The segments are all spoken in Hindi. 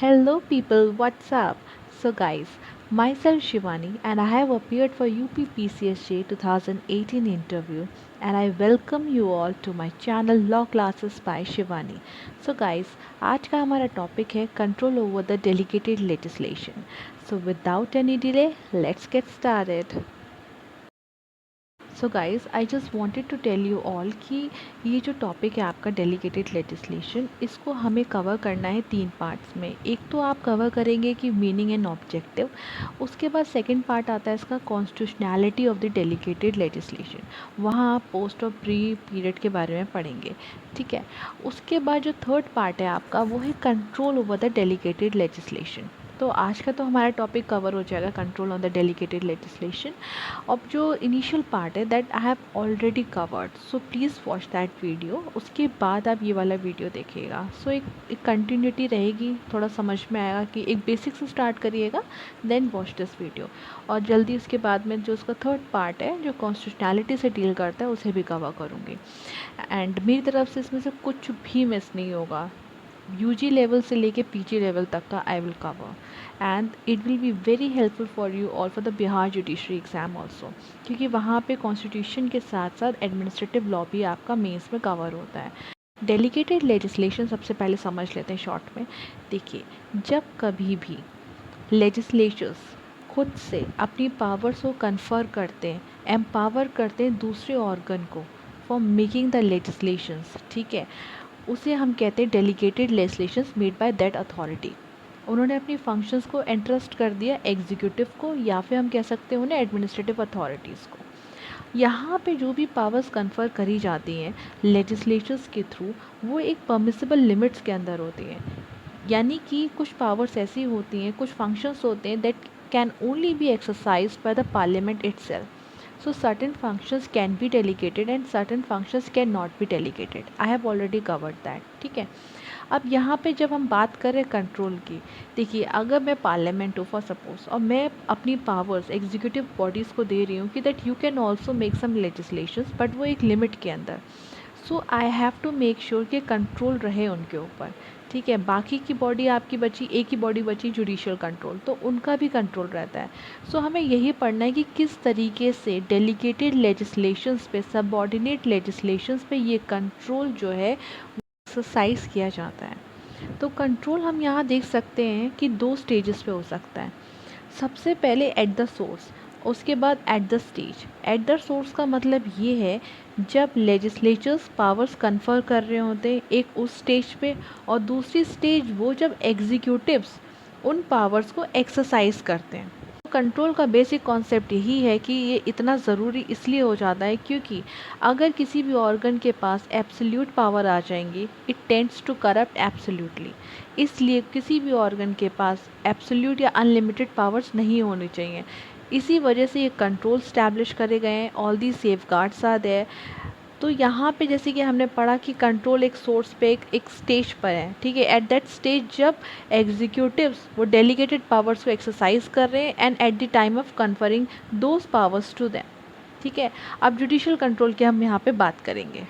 Hello people, what's up? So guys, myself Shivani and I have appeared for UPPCSJ 2018 interview and I welcome you all to my channel Law Classes by Shivani. So guys, आज का हमारा टॉपिक है control over the delegated legislation. So without any delay, let's get started. So guys I just wanted to tell you all कि ये जो टॉपिक है आपका डेलीगेटेड लेजिस्लेशन, इसको हमें कवर करना है 3 पार्ट्स में. एक तो आप कवर करेंगे कि मीनिंग एंड ऑब्जेक्टिव. उसके बाद सेकंड पार्ट आता है इसका constitutionality of the delegated legislation. वहाँ आप पोस्ट और प्री पीरियड के बारे में पढ़ेंगे. ठीक है. उसके बाद जो थर्ड पार्ट है आपका वो है control over the delegated legislation. तो आज का तो हमारा टॉपिक कवर हो जाएगा control on the delegated legislation. अब जो इनिशियल पार्ट है that I have already covered, so please watch that video. उसके बाद आप ये वाला वीडियो देखिएगा. सो एक कंटिन्यूटी रहेगी, थोड़ा समझ में आएगा कि एक बेसिक से स्टार्ट करिएगा, देन वॉच दिस वीडियो. और जल्दी उसके बाद में जो उसका थर्ड पार्ट है जो कॉन्स्टिट्यूशनैलिटी से डील करता है उसे भी कवर करूँगी. एंड मेरी तरफ से इसमें से कुछ भी मिस नहीं होगा. यूजी लेवल से लेके पीजी लेवल तक का I will cover and it will be very helpful for you all for the Bihar judiciary exam also, क्योंकि वहाँ पे कॉन्स्टिट्यूशन के साथ साथ एडमिनिस्ट्रेटिव लॉ भी आपका मेंस में कवर होता है. डेलीगेटेड लेजिस्लेशन सबसे पहले समझ लेते हैं शॉर्ट में. देखिए, जब कभी भी लेजिस्लेचर्स खुद से अपनी पावर्स को कन्फर करते हैं, एम्पावर करते हैं दूसरे ऑर्गन को फॉर मेकिंग द लेजिस्लेशंस, ठीक है, उसे हम कहते हैं delegated legislations made by that authority. उन्होंने अपनी फंक्शंस को एंट्रस्ट कर दिया एग्जीक्यूटिव को, या फिर हम कह सकते हैं उन्हें एडमिनिस्ट्रेटिव अथॉरिटीज़ को. यहाँ पे जो भी पावर्स कन्फर करी जाती हैं लेजिस्लेचर्स के थ्रू, वो एक परमिसिबल लिमिट्स के अंदर होती हैं. यानी कि कुछ पावर्स ऐसी होती हैं, कुछ फंक्शंस होते हैं that can only B exercised by the parliament itself. So certain functions can be delegated and certain functions can not be delegated. I have already covered that. ठीक है. अब यहाँ पे जब हम बात करें कंट्रोल की, देखिए अगर मैं पार्लियामेंट हूँ फॉर सपोज और मैं अपनी पावर्स एग्जीक्यूटिव बॉडीज़ को दे रही हूँ कि that you can also make some legislations, but वो एक लिमिट के अंदर. So I have to make sure कि कंट्रोल रहे उनके ऊपर. ठीक है. बाकी की बॉडी आपकी बची, एक ही बॉडी बची जुडिशियल कंट्रोल, तो उनका भी कंट्रोल रहता है. सो हमें यही पढ़ना है कि किस तरीके से डेलीगेटेड लेजिस्लेशंस पे, सबऑर्डिनेट लेजिस्लेशंस पे ये कंट्रोल जो है एक्सरसाइज किया जाता है. तो कंट्रोल हम यहाँ देख सकते हैं कि 2 स्टेजेस पे हो सकता है. सबसे पहले एट द सोर्स, उसके बाद at the stage. At the source का मतलब ये है जब लेजिस्लेचर्स पावर्स कन्फर कर रहे होते हैं एक उस स्टेज पे, और दूसरी स्टेज वो जब एग्जीक्यूटिव्स उन पावर्स को एक्सरसाइज करते हैं. कंट्रोल का बेसिक कॉन्सेप्ट यही है कि ये इतना ज़रूरी इसलिए हो जाता है क्योंकि अगर किसी भी ऑर्गन के पास एब्सोल्यूट पावर आ जाएंगी, it tends to corrupt absolutely. इसलिए किसी भी ऑर्गन के पास एब्सोल्यूट या अनलिमिटेड पावर्स नहीं होनी चाहिए. इसी वजह से ये कंट्रोल स्टैब्लिश करे गए हैं. All the safeguards are there. तो यहाँ पे जैसे कि हमने पढ़ा कि कंट्रोल एक सोर्स पे एक स्टेज पर है. ठीक है. एट दैट स्टेज जब एग्जीक्यूटिव्स वो डेलीगेटेड पावर्स को एक्सरसाइज कर रहे हैं and at the time of conferring those powers to them. ठीक है. अब जुडिशियल कंट्रोल की हम यहाँ पे बात करेंगे.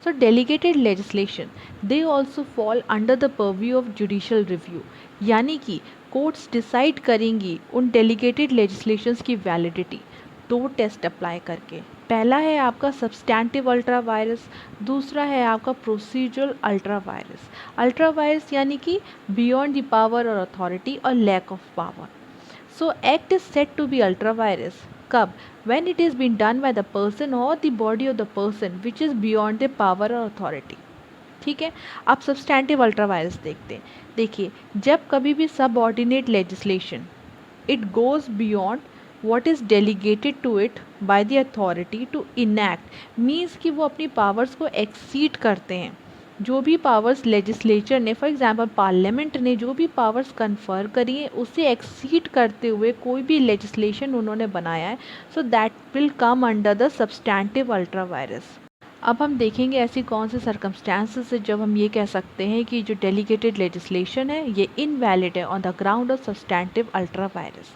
So delegated legislation, they also fall under the purview of judicial review. यानी कि कोर्ट्स डिसाइड करेंगी उन डेलीगेटेड लेजिस्लेशंस की वैलिडिटी 2 टेस्ट अप्लाई करके. पहला है आपका सब्सटैंटिव अल्ट्रा वायरस, दूसरा है आपका procedural ultra vires. Ultra vires यानी कि बियॉन्ड द पावर और अथॉरिटी और lack of power. So act is said to be ultra virus कब? When it is being done by the person or the body of the person which is beyond the power or authority. ठीक है. अब सब्सटैंटिव अल्ट्रा वायरस देखते हैं. देखिए, जब कभी भी subordinate legislation it goes beyond what is delegated to it by the authority to enact, means कि वो अपनी पावर्स को एक्सीड करते हैं. जो भी पावर्स लेजिस्लेचर ने, फॉर एग्जांपल पार्लियामेंट ने जो भी पावर्स कन्फर करी हैं उसे एक्सीड करते हुए कोई भी लेजिस्लेशन उन्होंने बनाया है, so that will come under the substantive ultra vires. अब हम देखेंगे ऐसी कौन से सर्कमस्टांसेस है जब हम ये कह सकते हैं कि जो डेलीगेटेड लेजिस्लेशन है ये इनवैलिड है on the ground of substantive ultra vires.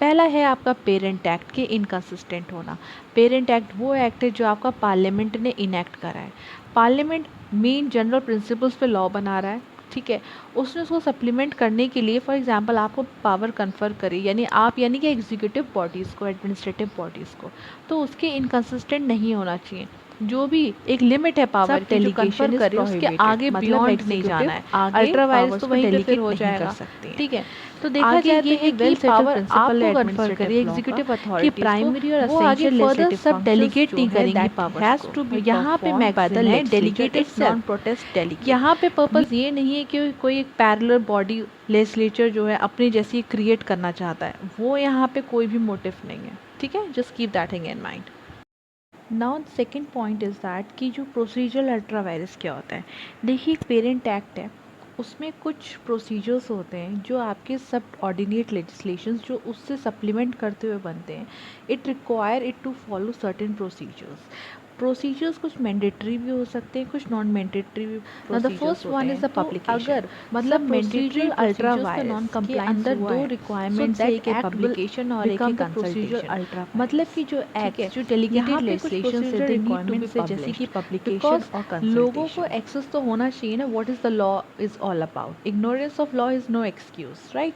पहला है आपका पेरेंट एक्ट के इनकन्सिस्टेंट होना. पेरेंट एक्ट वो एक्ट है जो आपका पार्लियामेंट ने इनेक्ट करा है. पार्लियामेंट मेन जनरल प्रिंसिपल्स पे लॉ बना रहा है. ठीक है, उसने उसको सप्लीमेंट करने के लिए फॉर एग्जांपल आपको पावर कन्फर करे, यानी कि एग्जीक्यूटिव बॉडीज़ को, एडमिनिस्ट्रेटिव बॉडीज़ को, तो उसके इनकंसिस्टेंट नहीं होना चाहिए। जो भी एक लिमिट है पावर की जो कन्फर करे उसके आगे बियॉन्ड नहीं जाना है। अल्ट्रा वायरस तो वहीं पे फिर हो जाएगा, ठीक है। तो देखा जाए तो ये कि पावर आपको कन्फर करे एग्जीक्यूटिव अथॉरिटी प्राइमरी और वो आगे फर्दर सब डेलीगेट नहीं करेंगी पावर्स को। यहाँ पे मैक्सिमम है डेलीगेटेड नॉन प्रोटेस्ट डेलीगेट। यहाँ पे पर्पस ये नहीं है कि कोई एक पैरेलल बॉडी लेजिस्लेचर जो है अपनी जैसी क्रिएट करना चाहता है, वो यहाँ पे कोई भी मोटिव नहीं है, ठीक है। Just keep that thing in mind. Now second point is that कि जो प्रोसीजरल अल्ट्रा वायरस क्या होता है। देखिए एक पेरेंट एक्ट है, उसमें कुछ प्रोसीजर्स होते हैं जो आपके सब ऑर्डिनेट लेजिस्लेशंस जो उससे सप्लीमेंट करते हुए बनते हैं। It require it to follow certain procedures कुछ मैंडेटरी भी हो सकते हैं, कुछ नॉन मैंडेटरी भी। Now the first one is the publication. अगर मतलब mandatory ultra vires non compliance अंदर दो रिक्वायरमेंट्स है, एक पब्लिकेशन और एक कंसल्टेशन। अल्ट्रा मतलब कि जो एक्ट जो डेलीगेटेड लेजिस्लेशन से दे रिक्वायरमेंट्स है जैसे कि पब्लिकेशन और कंसल्टेशन, लोगों को एक्सेस तो होना चाहिए ना, what is the law is all about. Ignorance of law is no excuse, right.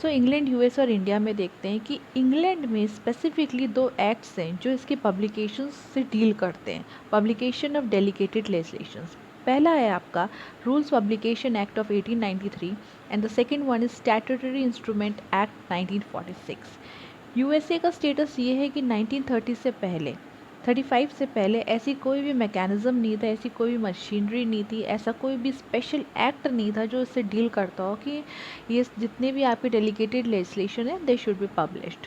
So England, US और इंडिया में देखते हैं कि इंग्लैंड में स्पेसिफिकली दो एक्ट्स हैं जो इसके पब्लिकेशन से डील करते हैं, पब्लिकेशन ऑफ डेलीगेटेड लेजिस्लेशंस। पहला है आपका rules publication act of 1893 and the second one is statutory instrument act 1946। USA का स्टेटस ये है कि 1930 से पहले 35 से पहले ऐसी कोई भी मैकेनिज़्म नहीं था, ऐसी कोई भी मशीनरी नहीं थी, ऐसा कोई भी स्पेशल एक्ट नहीं था जो इससे डील करता हो कि ये जितने भी आपके डेलीगेटेड लेजिस्लेशन है दे शुड बी पब्लिश्ड।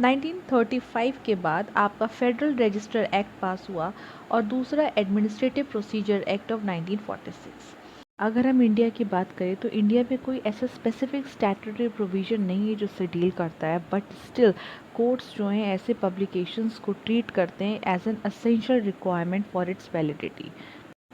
1935 के बाद आपका फेडरल रजिस्टर एक्ट पास हुआ और दूसरा एडमिनिस्ट्रेटिव प्रोसीजर एक्ट ऑफ 1946। अगर हम इंडिया की बात करें तो इंडिया में कोई ऐसा स्पेसिफिक स्टैट्यूटरी प्रोविज़न नहीं है जो इससे डील करता है, बट स्टिल कोर्ट्स जो हैं ऐसे पब्लिकेशंस को ट्रीट करते हैं as an essential requirement for its validity.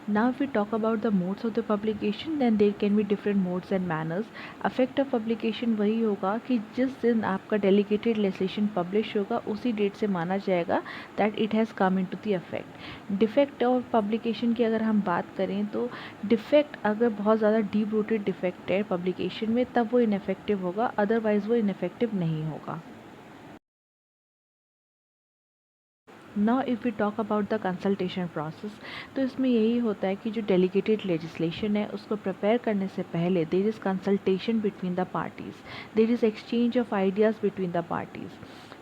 Now if we talk about the modes of the publication, then there can be different modes and manners. Effect of publication वही होगा कि जिस दिन आपका delegated legislation publish होगा उसी डेट से माना जाएगा that it has come into the effect. Defect of publication की अगर हम बात करें तो defect अगर बहुत ज़्यादा deep rooted defect है publication में तब वो ineffective होगा, otherwise वो ineffective नहीं होगा। Now if we talk about the consultation process, तो इसमें यही होता है कि जो डेलीगेटेड लेजिस्लेशन है उसको प्रिपेयर करने से पहले there is consultation between the parties, there is exchange of ideas between the parties.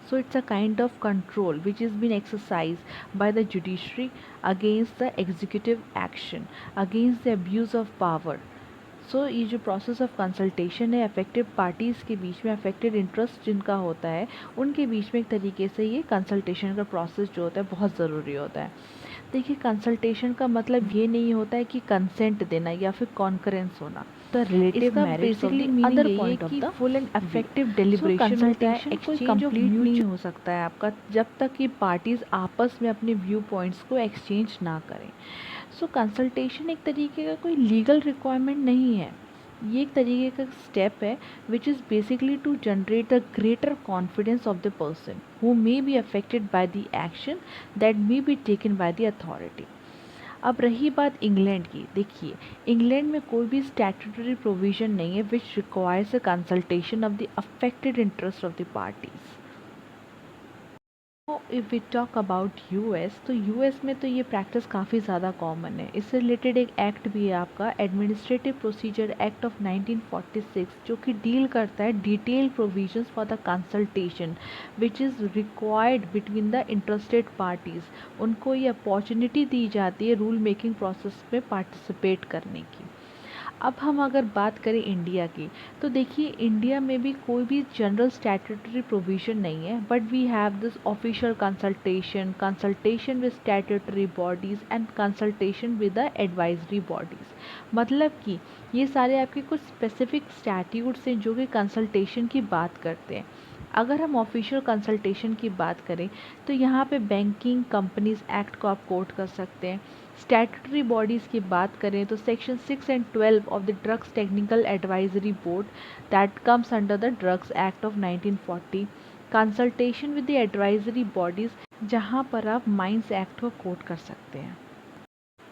So it's a kind of control which is being exercised by the judiciary against the executive action, against the abuse of power. सो ये जो प्रोसेस ऑफ कंसल्टेशन है अफेक्टेड पार्टीज़ के बीच में, अफेक्टेड इंटरेस्ट जिनका होता है उनके बीच में एक तरीके से ये कंसल्टेशन का प्रोसेस जो होता है बहुत ज़रूरी होता है। देखिए कंसल्टेशन का मतलब ये नहीं होता है कि कंसेंट देना या फिर कॉन्करेंस होना, the relative marriage basically other point of the full and effective deliberation होता है। कोई कंप्लीट नहीं हो सकता है आपका जब तक कि पार्टीज़ आपस में अपने व्यू पॉइंट्स को एक्सचेंज ना करें। सो कंसल्टेशन एक तरीके का कोई लीगल रिक्वायरमेंट नहीं है, ये एक तरीके का स्टेप है which is basically to generate the greater confidence of the person who may be affected by the action that may be taken by the authority. अब रही बात इंग्लैंड की, देखिए इंग्लैंड में कोई भी स्टैट्यूटरी प्रोविज़न नहीं है which requires a consultation of the affected interest of the parties. If we talk about US, तो यूएस में तो ये प्रैक्टिस काफ़ी ज़्यादा कॉमन है। इससे रिलेटेड एक एक्ट भी है आपका एडमिनिस्ट्रेटिव प्रोसीजर एक्ट ऑफ 1946 जो कि डील करता है detail provisions for the consultation which is required between the interested parties. उनको ये अपॉर्चुनिटी दी जाती है रूल मेकिंग प्रोसेस में पार्टिसिपेट करने की। अब हम अगर बात करें इंडिया की, तो देखिए इंडिया में भी कोई भी जनरल स्टैट्यूटरी प्रोविज़न नहीं है, but we have this official consultation with statutory bodies and consultation with the advisory bodies. मतलब कि ये सारे आपके कुछ स्पेसिफिक स्टैट्यूट्स हैं जो कि कंसल्टेशन की बात करते हैं। अगर हम ऑफिशियल कंसल्टेशन की बात करें तो यहाँ पे बैंकिंग कंपनीज एक्ट को आप कोट कर सकते हैं। स्टैट्यूटरी बॉडीज़ की बात करें तो section 6 and 12 of the drugs technical advisory board that comes under the drugs act of 1940। Consultation with the advisory bodies जहाँ पर आप माइंस एक्ट को कोट कर सकते हैं।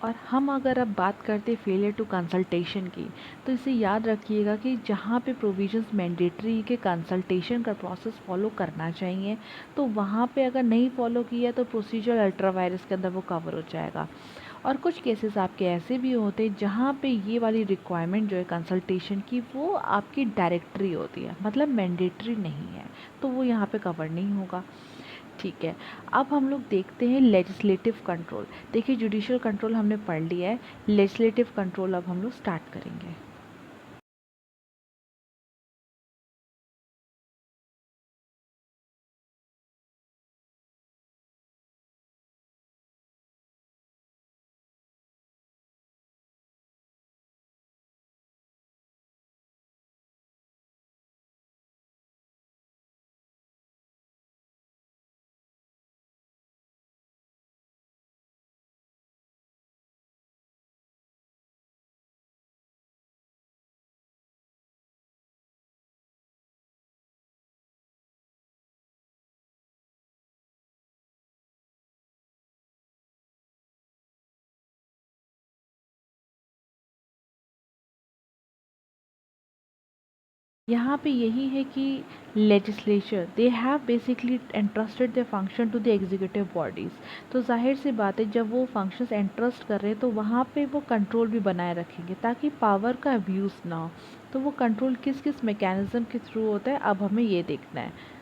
और हम अगर अब बात करते फेलियर टू कंसल्टेशन की, तो इसे याद रखिएगा कि जहाँ पे प्रोविजंस मैंडेटरी के कंसल्टेशन का प्रोसेस फॉलो करना चाहिए, तो वहाँ पे अगर नहीं फॉलो किया तो प्रोसीजर अल्ट्रा वायरस के अंदर वो कवर हो जाएगा। और कुछ केसेस आपके ऐसे भी होते हैं जहाँ पे ये वाली रिक्वायरमेंट जो है कंसल्टेशन की, वो आपकी डायरेक्टरी होती है, मतलब मैंडेटरी नहीं है, तो वो यहाँ पे कवर नहीं होगा। ठीक है, अब हम लोग देखते हैं लेजिस्लेटिव कंट्रोल। देखिए, जुडिशियल कंट्रोल हमने पढ़ लिया है, लेजिस्लेटिव कंट्रोल अब हम लोग स्टार्ट करेंगे। यहाँ पे यही है कि legislature they have basically entrusted the function to the executive bodies. तो जाहिर सी बात है, जब वो फंक्शंस एंट्रस्ट कर रहे हैं तो वहाँ पे वो कंट्रोल भी बनाए रखेंगे ताकि पावर का अब्यूज़ ना हो। तो वो कंट्रोल किस किस मैकेनिज़्म के थ्रू होता है, अब हमें ये देखना है।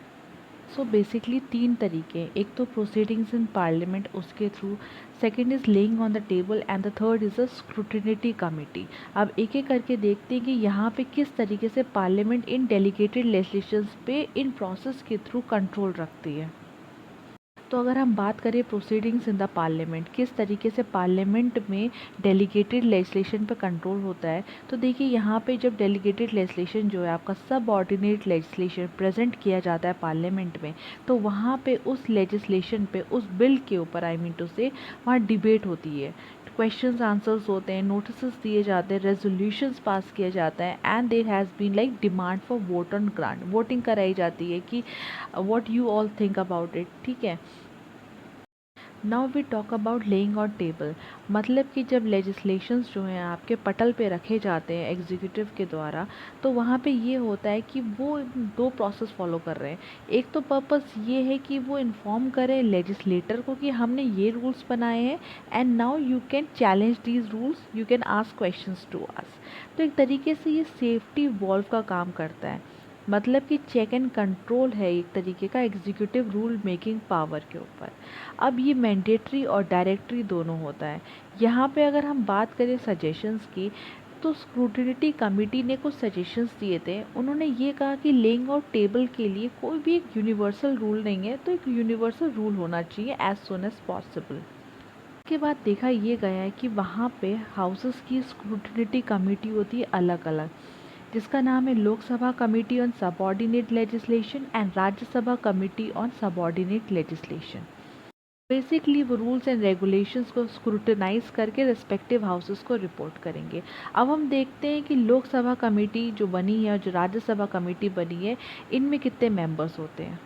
सो बेसिकली तीन तरीके, एक तो प्रोसीडिंग्स इन पार्लियामेंट उसके through, second is laying on the table and the third is a scrutiny committee. अब एक एक करके देखते हैं कि यहाँ पे किस तरीके से पार्लियामेंट इन डेलीगेटेड लेजिस्लेशंस पे इन प्रोसेस के थ्रू कंट्रोल रखती है। तो अगर हम बात करें प्रोसीडिंग्स इन द पार्लियामेंट, किस तरीके से पार्लियामेंट में डेलीगेटेड लेजिस्लेशन पे कंट्रोल होता है, तो देखिए यहाँ पे जब डेलीगेटेड लेजिस्लेशन जो है आपका सब ऑर्डिनेट लेजिस्लेशन प्रेजेंट किया जाता है पार्लियामेंट में, तो वहाँ पे उस लेजिस्लेशन पे, उस बिल के ऊपर आई मीन टू से, वहाँ डिबेट होती है, क्वेश्चंस आंसर्स होते हैं, नोटिस दिए जाते हैं, रेजोल्यूशंस पास किया जाता है, and there has been like demand for vote on grant, voting कराई जाती है कि what you all think about it. ठीक है, now we talk about laying on table, मतलब कि जब लेजिस्लेशंस जो हैं आपके पटल पे रखे जाते हैं एग्जीक्यूटिव के द्वारा, तो वहाँ पे ये होता है कि वो दो प्रोसेस फॉलो कर रहे हैं। एक तो पर्पस ये है कि वो इन्फॉर्म करें लेजिस्लेटर को कि हमने ये रूल्स बनाए हैं and now you can challenge these rules, you can ask questions to us. तो एक तरीके से ये सेफ्टी वॉल्व का काम करता है, मतलब कि चेक एंड कंट्रोल है एक तरीके का एग्जीक्यूटिव रूल मेकिंग पावर के ऊपर। अब ये मैंडेटरी और डायरेक्टरी दोनों होता है। यहाँ पे अगर हम बात करें सजेशंस की, तो स्क्रूटिनिटी कमेटी ने कुछ सजेशंस दिए थे। उन्होंने ये कहा कि लेइंग आउट टेबल के लिए कोई भी एक यूनिवर्सल रूल नहीं है, तो एक यूनिवर्सल रूल होना चाहिए एज सुन एज पॉसिबल। के बाद देखा ये गया है कि वहाँ पे हाउसेस की स्क्रूटिनिटी कमेटी होती है अलग अलग, जिसका नाम है Lok Sabha committee on subordinate legislation and Rajya Sabha committee on subordinate legislation. Basically वो रूल्स एंड रेगुलेशंस को स्क्रूटनाइज करके रिस्पेक्टिव हाउसेस को रिपोर्ट करेंगे। अब हम देखते हैं कि लोकसभा कमेटी जो बनी है और जो राज्यसभा कमेटी बनी है, इनमें कितने मेंबर्स होते हैं।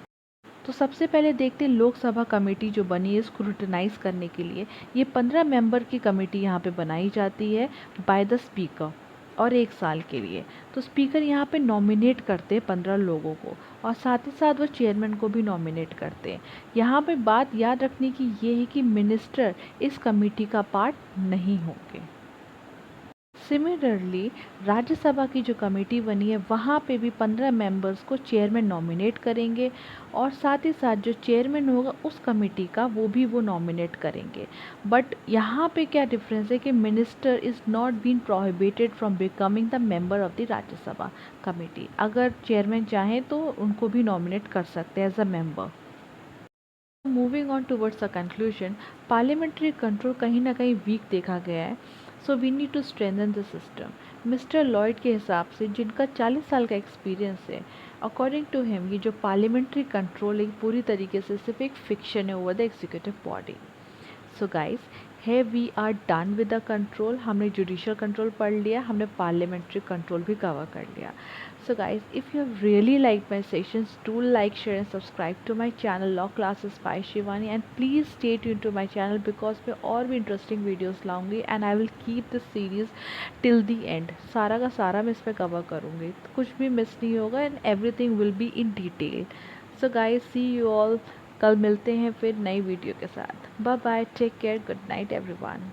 तो सबसे पहले देखते हैं लोकसभा कमेटी जो बनी है स्क्रूटनाइज करने के लिए, ये 15 मेंबर की कमेटी यहाँ पे बनाई जाती है बाय द स्पीकर और 1 साल के लिए। तो स्पीकर यहाँ पे नॉमिनेट करते हैं 15 लोगों को, और साथ ही साथ वो चेयरमैन को भी नॉमिनेट करते हैं। यहाँ पे बात याद रखने की ये है कि मिनिस्टर इस कमेटी का पार्ट नहीं होंगे। सिमिलरली राज्यसभा की जो कमेटी बनी है, वहाँ पे भी 15 मेंबर्स को चेयरमैन नॉमिनेट करेंगे, और साथ ही साथ जो चेयरमैन होगा उस कमेटी का वो नॉमिनेट करेंगे। बट यहाँ पे क्या डिफरेंस है कि minister is not been prohibited from becoming the member of the Rajya Sabha committee. अगर चेयरमैन चाहें तो उनको भी नॉमिनेट कर सकते हैं as a member. Moving on towards the conclusion, parliamentary control कहीं ना कहीं वीक देखा गया है, so we need to strengthen the system. Mister Lloyd के हिसाब से, जिनका 40 साल का एक्सपीरियंस है, अकॉर्डिंग टू हिम ये जो पार्लियामेंट्री कंट्रोल एक पूरी तरीके से सिर्फ एक फिक्शन है over the executive body. So guys, है we are done with the control. हमने जुडिशियल कंट्रोल पढ़ लिया, हमने पार्लियामेंट्री कंट्रोल भी कवर कर लिया। So guys, if you have really liked my sessions, do like, share and subscribe to my channel Law Classes by Shivani, and please stay tuned to my channel because मैं और भी इंटरेस्टिंग वीडियोस लाऊंगी and I will keep this series till the end. सारा का सारा मैं इस पर कवर करूँगी, कुछ भी मिस नहीं होगा and everything will be in detail. So guys, see you all. कल मिलते हैं फिर नई वीडियो के साथ। Bye bye, take care, good night everyone.